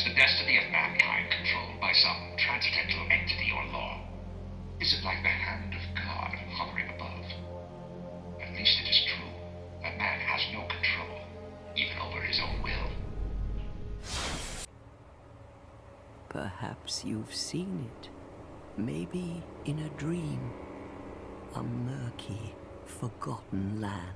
the destiny of mankind controlled by some transcendental entity or law? Is it like the hand of God hovering above? At least it is true that man has no control, even over his own will. Perhaps you've seen it. Maybe in a dream. A murky, forgotten land.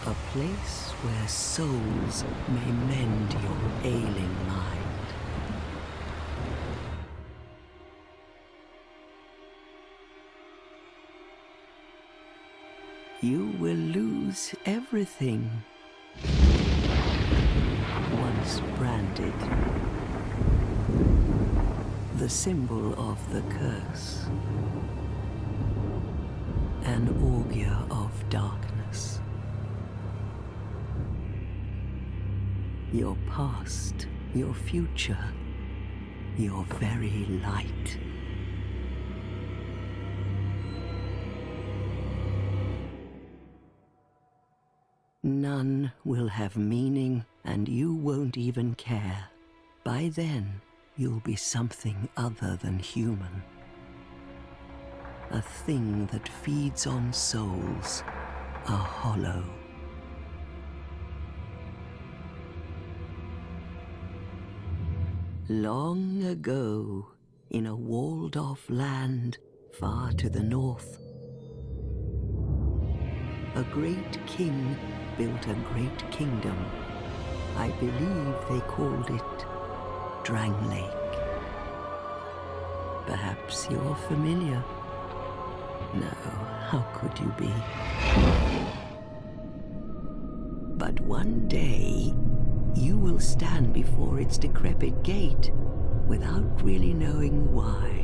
A place where souls may mend your ailing mind. You will lose everything. Once branded. The symbol of the curse. An augur of darkness. Your past, your future, your very light. None will have meaning, and you won't even care. By then, you'll be something other than human. A thing that feeds on souls, a hollow. Long ago, in a walled-off land far to the north, a great king built a great kingdom. I believe they called it Drangleic. Perhaps you're familiar. No, how could you be? But one day, you will stand before its decrepit gate without really knowing why.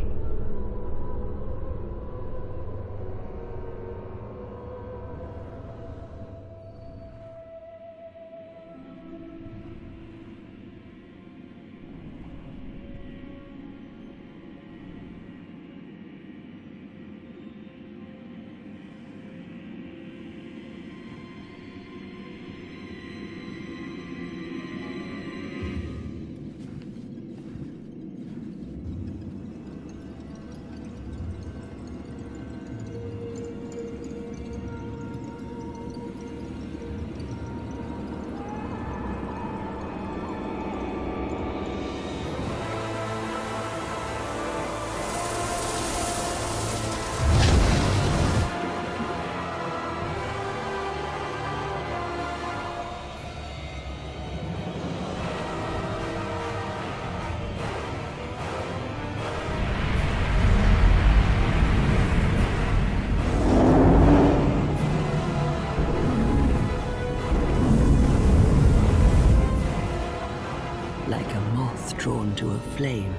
Drawn to a flame.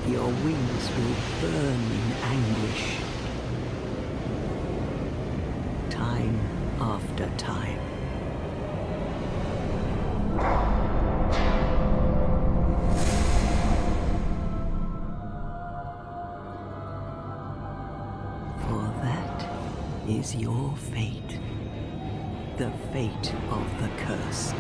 Your wings will burn in anguish. Time after time. For that is your fate. The fate of the cursed.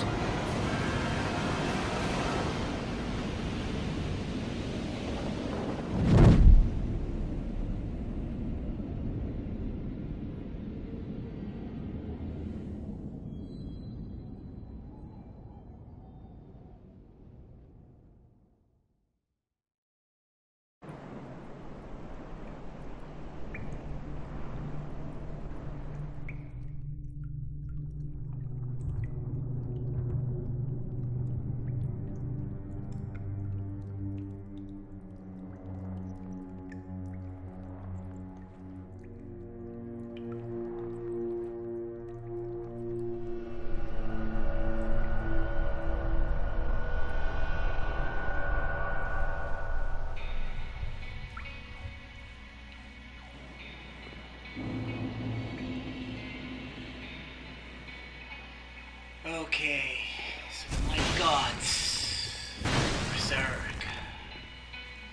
Berserk.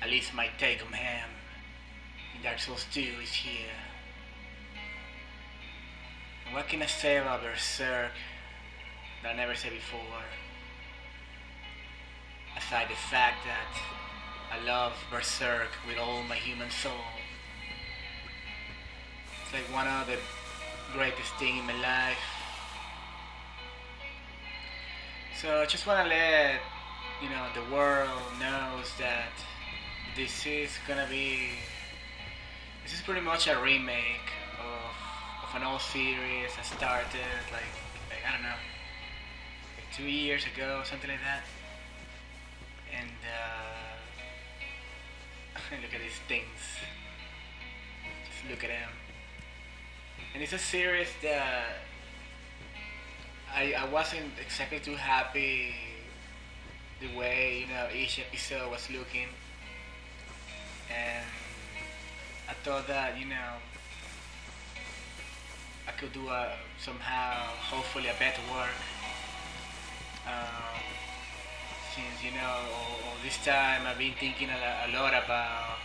At least my take on him in Dark Souls 2 is here. And what can I say about Berserk that I never said before? Aside the fact that I love Berserk with all my human soul. It's like one of the greatest things in my life. So I just want to let the world knows that this is pretty much a remake of an old series that started like I don't know, like 2 years ago, something like that. And look at these things. Just look at them. And it's a series that I wasn't exactly too happy the way each episode was looking, and I thought that I could do somehow hopefully a better work. Since all this time I've been thinking a lot about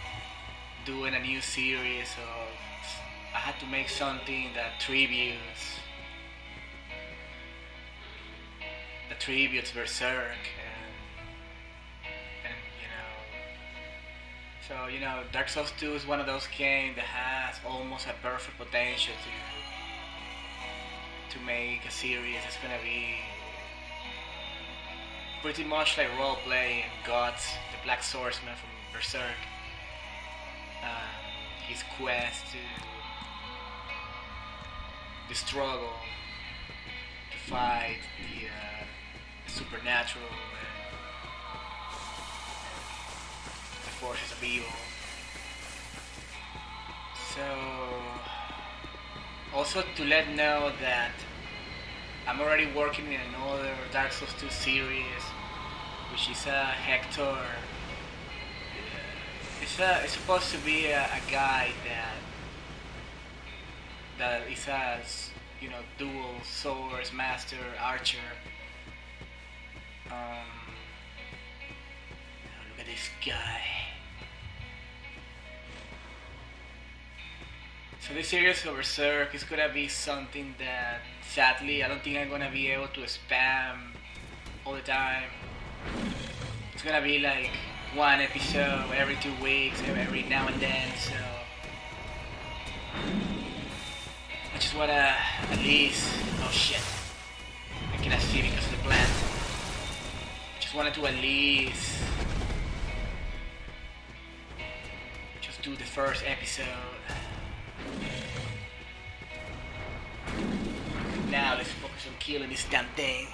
doing a new series, so I had to make something that tributes Berserk, and so Dark Souls 2 is one of those games that has almost a perfect potential to make a series that's gonna be pretty much like Roleplay and Gods, the Black Swordsman from Berserk. His quest the struggle to fight the supernatural and the forces of evil. So, also to let know that I'm already working in another Dark Souls 2 series, which is Hector. It's supposed to be a guy that is a dual swords master archer. Look at this guy. So this series of Berserk is gonna be something that sadly I don't think I'm gonna be able to spam all the time. It's gonna be like one episode every 2 weeks, every now and then, so I just wanna at least, oh shit, I cannot see because of the plant. Just wanted to at least just do the first episode. Now let's focus on killing this damn thing.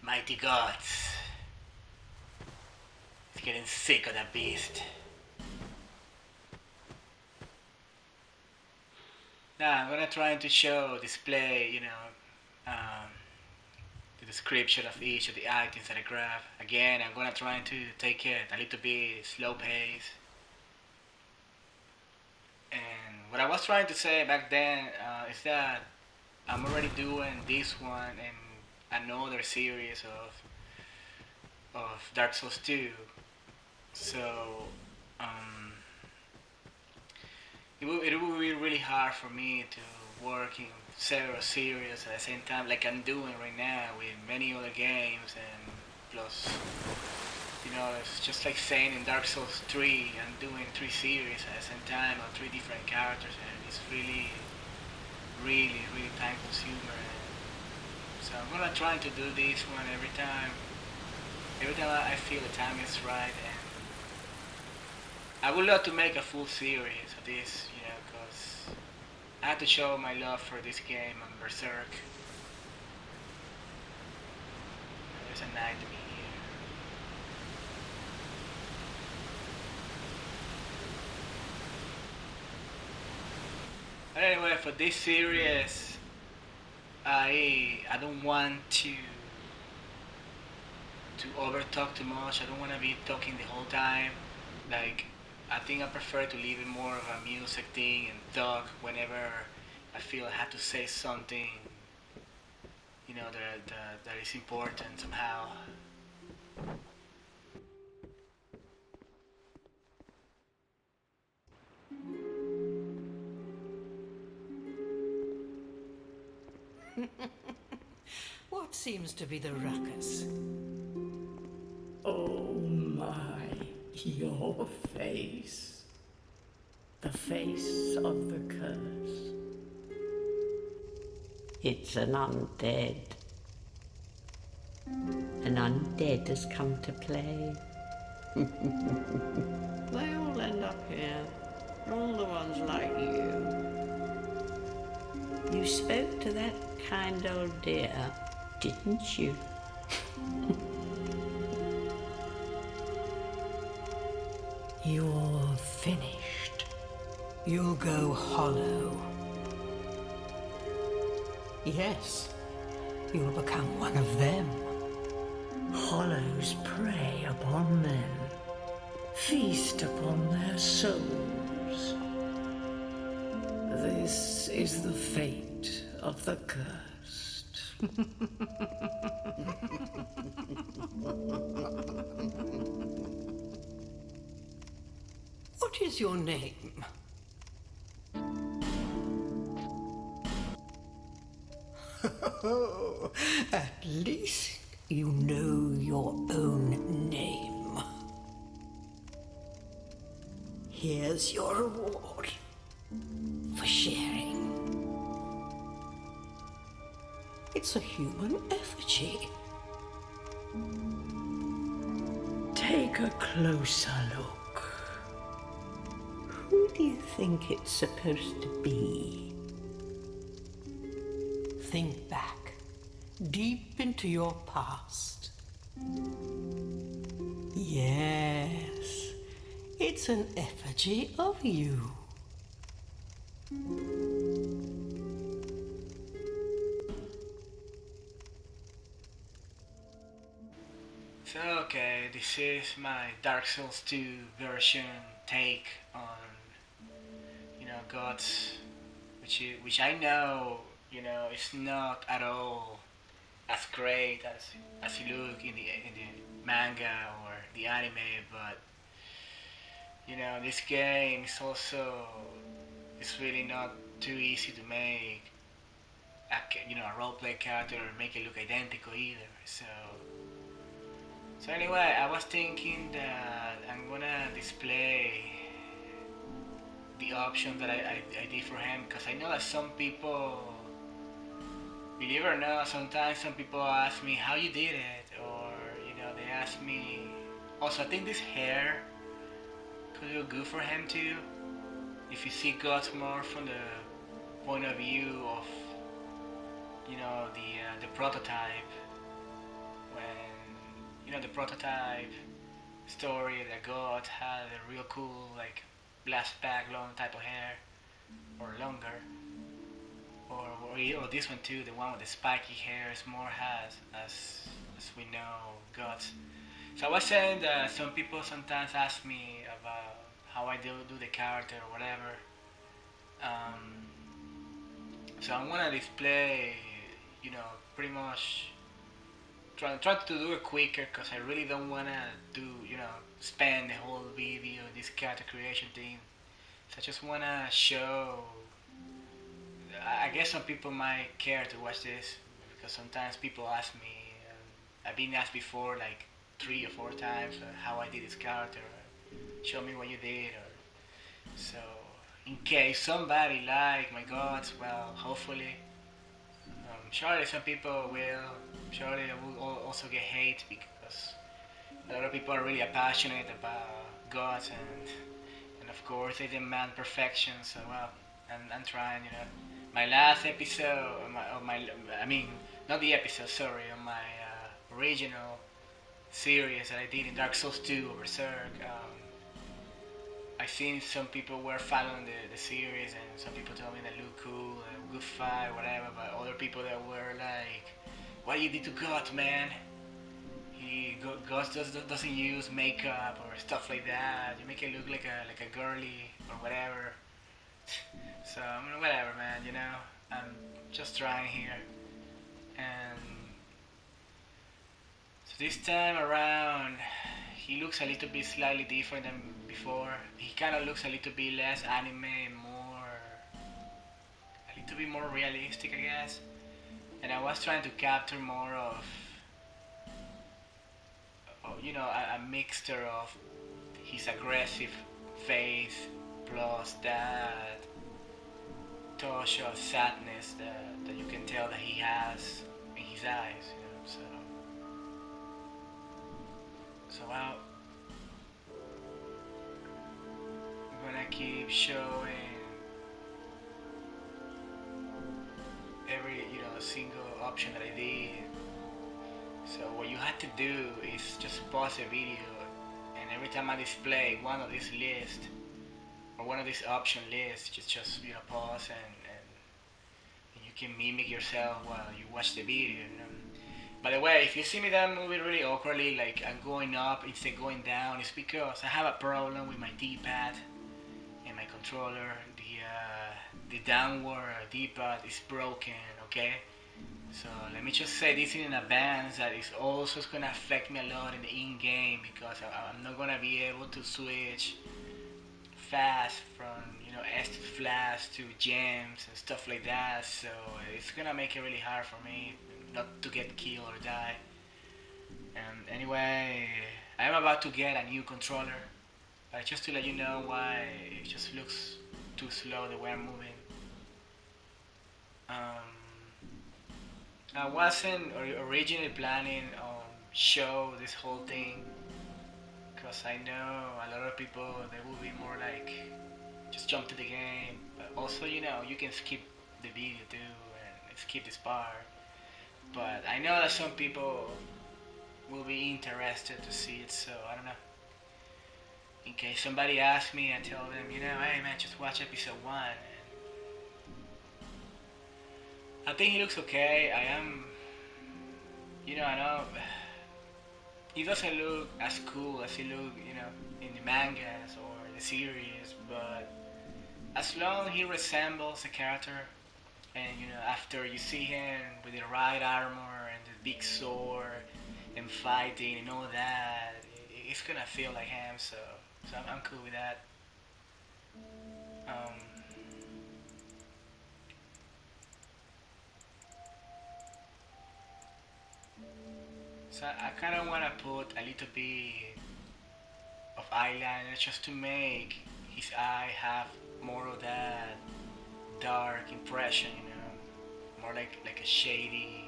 Mighty gods. It's getting sick of that beast. I'm gonna try to display, the description of each of the items that I grab. Again, I'm gonna try to take it a little bit slow pace. And what I was trying to say back then is that I'm already doing this one and another series of Dark Souls 2. So it will be really hard for me to work in several series at the same time, like I'm doing right now with many other games, and plus, it's just like saying in Dark Souls 3, I'm doing 3 series at the same time on 3 different characters, and it's really, really, really time consumer. So I'm gonna try to do this one every time I feel the time is right, and I would love to make a full series of this, because I had to show my love for this game on Berserk. There's a knight to be here. But anyway, for this series, I don't want to over talk too much. I don't want to be talking the whole time. Like, I think I prefer to leave it more of a music thing and talk whenever I feel I have to say something, that is important somehow. What seems to be the ruckus? Oh my, your face. The face of the curse. It's an undead. An undead has come to play. They all end up here. All the ones like you. You spoke to that kind old dear, didn't you? You're finished. You'll go hollow. Yes, you'll become one of them. Hollows prey upon men, feast upon their souls. This is the fate of the cursed. What is your name? At least you know your own name. Here's your reward for sharing. It's a human effigy. Take a closer look. Who do you think it's supposed to be? Think back, deep into your past. Yes, it's an effigy of you. So, okay, this is my Dark Souls 2 version take on, gods, which I know, it's not at all as great as you look in the manga or the anime, but this game is also, it's really not too easy to make a roleplay character or make it look identical either. So anyway, I was thinking that I'm gonna display the options that I did for him, because I know that some people, believe it or not, sometimes some people ask me how you did it, or they ask me. Also, I think this hair could look good for him too, if you see gods more from the point of view of the prototype, when the prototype story that God had a real cool, like blast back long type of hair, or longer. or this one too, the one with the spiky hair is more has, as we know, guts. So I was saying that some people sometimes ask me about how I do the character or whatever. Um, so I want to display, you know, pretty much try to do it quicker because I really don't want to do, you know, spend the whole video this character creation thing. So I just want to show. I guess some people might care to watch this because sometimes people ask me. I've been asked before, like 3 or 4 times, how I did this character. Show me what you did, or so. In case somebody like my gods, well, hopefully, surely some people will. Surely I will also get hate because a lot of people are really passionate about gods, and of course they demand perfection. So well, I'm trying, you know. My last episode, I mean, not the episode, sorry, on my original series that I did in Dark Souls 2 or Berserk. I seen some people were following the series, and some people told me that looked cool, good fight, whatever. But other people that were like, "What you did to God, man? God doesn't use makeup or stuff like that. You make it look like a girly or whatever." So I mean, whatever, man. You know, I'm just trying here, and so this time around, he looks a little bit slightly different than before. He kind of looks a little bit less anime, a little bit more realistic, I guess. And I was trying to capture more of you know, a mixture of his aggressive face plus that touch of sadness that you can tell that he has in his eyes, you know. So well, I'm gonna keep showing every, you know, single option that I did. So what you have to do is just pause the video, and every time I display one of these lists or one of these option lists, just you know, pause and you can mimic yourself while you watch the video, you know. By the way, if you see me that movie really awkwardly, like I'm going up instead of going down, it's because I have a problem with my D-pad and my controller. The downward D-pad is broken, okay? So let me just say this in advance that it's also gonna affect me a lot in the in-game because I'm not gonna be able to switch fast from, you know, S to flash to gems and stuff like that. So it's gonna make it really hard for me not to get killed or die. And anyway, I'm about to get a new controller, but just to let you know why it just looks too slow the way I'm moving. I wasn't originally planning on show this whole thing because I know a lot of people, they will be more like just jump to the game, but also, you know, you can skip the video too and skip this part. But I know that some people will be interested to see it, so I don't know. In case somebody asks me, I tell them, you know, hey man, just watch episode 1. I think he looks okay. You know, I know he doesn't look as cool as he looked, you know, in the mangas or the series, but as long as he resembles the character, and you know, after you see him with the right armor and the big sword and fighting and all that, it's gonna feel like him. So I'm cool with that. So I kind of want to put a little bit of eyeliner just to make his eye have more of that dark impression, you know, more like a shady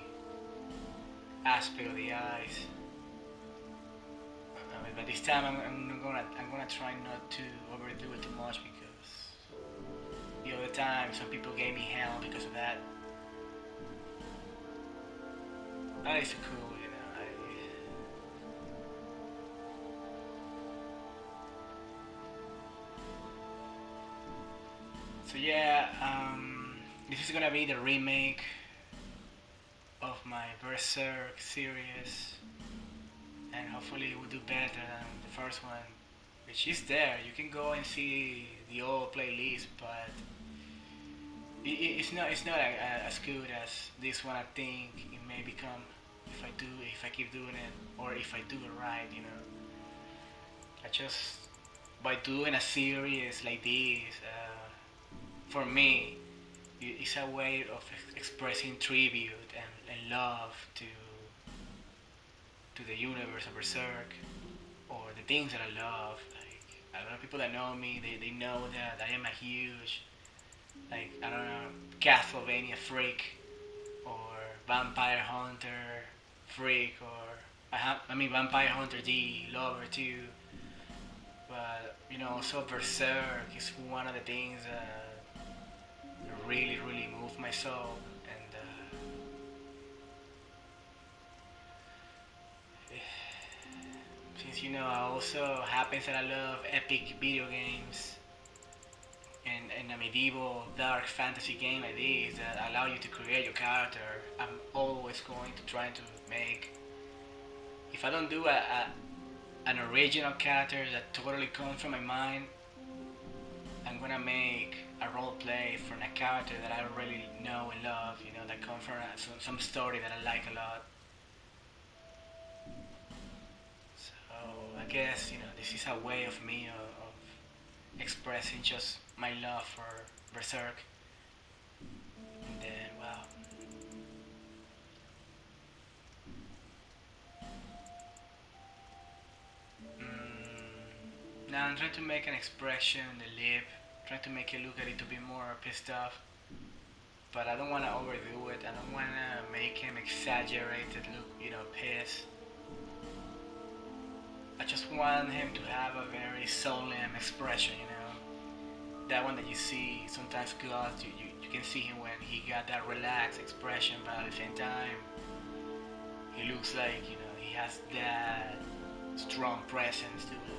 aspect of the eyes. But this time I'm gonna try not to overdo it too much because the other time some people gave me hell because of that. That is cool, you know. So yeah, this is gonna be the remake of my Berserk series, and hopefully it will do better than the first one, which is there. You can go and see the old playlist, but it's not as good as this one. I think it may become if I keep doing it, or if I do it right, you know. I just, by doing a series like this, for me, it's a way of expressing tribute and love to the universe of Berserk, or the things that I love. Like, a lot of people that know me, they know that I am a huge, like, I don't know, Castlevania freak, or Vampire Hunter freak, or Vampire Hunter D lover too. But you know, also Berserk is one of the things that really moved my soul, and since you know, I also happens that I love epic video games, and a medieval dark fantasy game like this that allow you to create your character, I'm always going to try to make, if I don't do an original character that totally comes from my mind, I'm gonna make a role play from a character that I really know and love, you know, that comes from some story that I like a lot. So I guess, you know, this is a way of me of expressing just my love for Berserk. And then, well, now I'm trying to make an expression, the lip, trying to make it look a little bit more pissed off, but I don't want to overdo it. I don't want to make him exaggerated look, you know, pissed. I just want him to have a very solemn expression, you know, that one that you see sometimes Goth, you can see him when he got that relaxed expression, but at the same time he looks like, you know, he has that strong presence to him.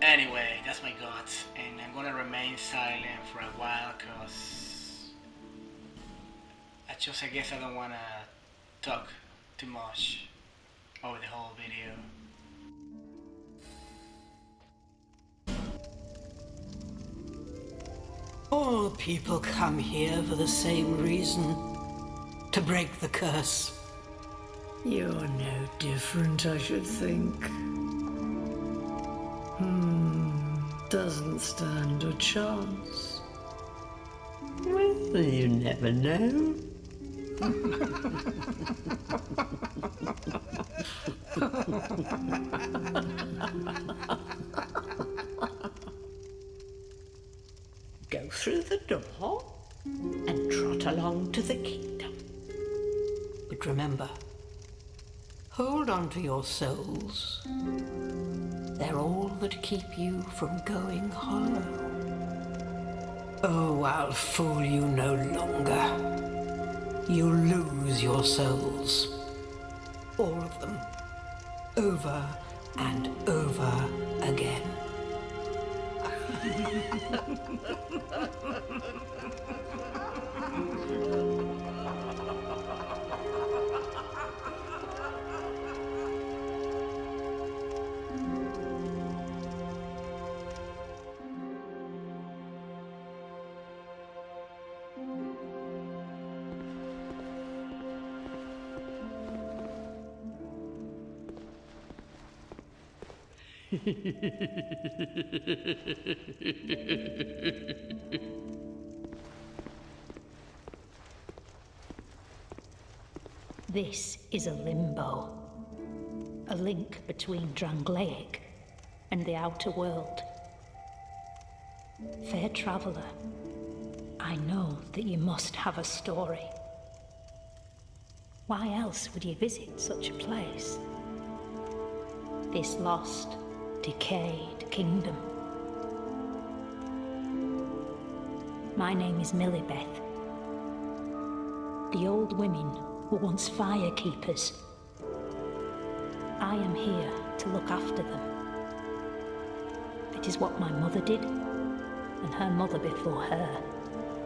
Anyway, that's my guts, and I'm gonna remain silent for a while because I guess I don't wanna talk too much over the whole video. All people come here for the same reason, to break the curse. You're no different, I should think. Doesn't stand a chance. Well, you never know. Go through the door and trot along to the kingdom. But remember, hold on to your souls. They're all that keep you from going hollow. Oh, I'll fool you no longer. You'll lose your souls. All of them. Over and over again. This is a limbo, a link between Drangleic and the outer world. Fair traveller, I know that you must have a story. Why else would you visit such a place? This lost, decayed kingdom. My name is Millibeth. The old women were once firekeepers. I am here to look after them. It is what my mother did, and her mother before her,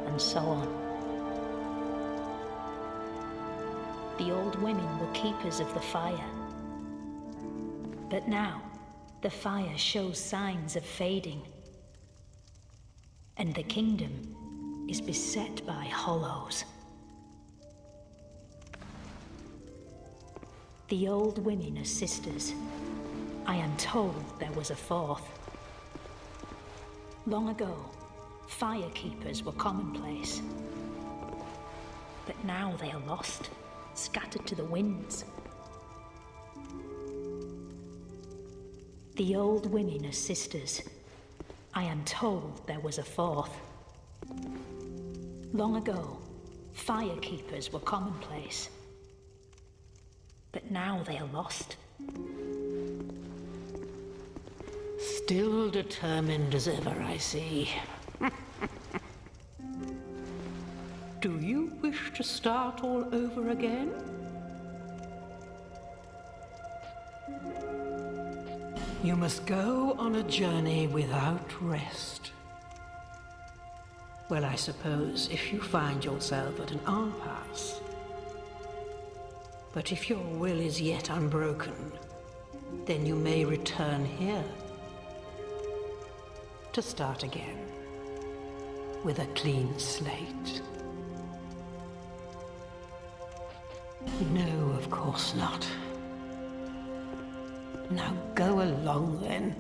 and so on. The old women were keepers of the fire. But now, the fire shows signs of fading, and the kingdom is beset by hollows. The old women are sisters. I am told there was a fourth. Long ago, fire keepers were commonplace. But now they are lost, scattered to the winds. The old women are sisters. I am told there was a fourth. Long ago, fire keepers were commonplace. But now they are lost. Still determined as ever, I see. Do you wish to start all over again? You must go on a journey without rest. Well, I suppose if you find yourself at an impasse. But if your will is yet unbroken, then you may return here to start again with a clean slate. No, of course not. Now go along then.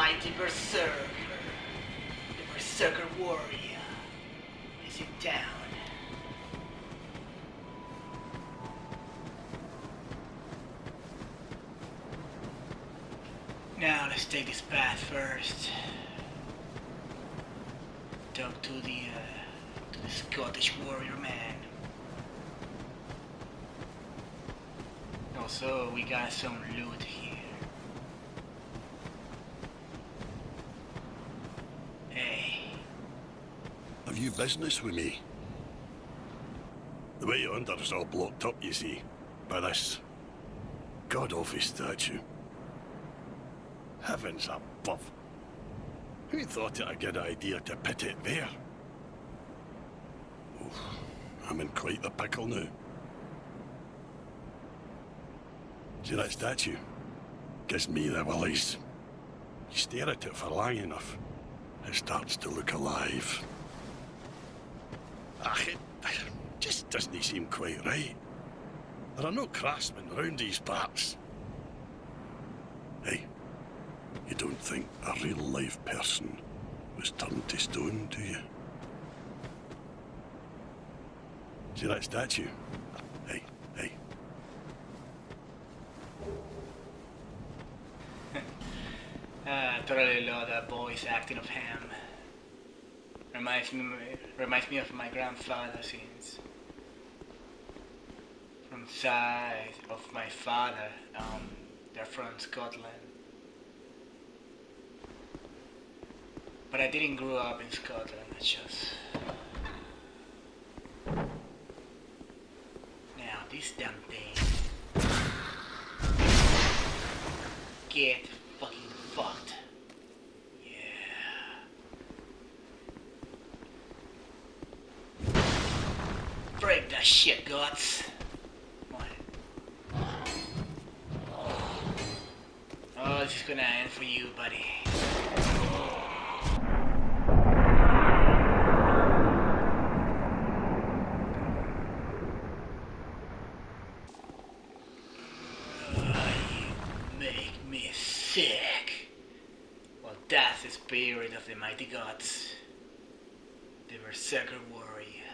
mighty Berserker, the Berserker warrior, is in town. Now let's take this path first. Talk to the Scottish warrior man. Also, we got some loot here. Hey. Have you business with me? The way under is all blocked up, you see, by this god-awful statue. Heavens above. Who thought it a good idea to put it there? Oh, I'm in quite the pickle now. See that statue? Gives me the willies. You stare at it for long enough, it starts to look alive. It just doesn't seem quite right. There are no craftsmen round these parts. Hey, you don't think a real-life person was turned to stone, do you? See that statue? Hey. Totally love that voice acting of him. Reminds me of my grandfather scenes. From the side of my father, they're from Scotland. But I didn't grow up in Scotland, it's just... Now, this damn thing... Get fucking fucked. Yeah. Break that shit, guts. Oh, this is gonna end for you, buddy. That's the spirit of the mighty gods, the Berserker warrior.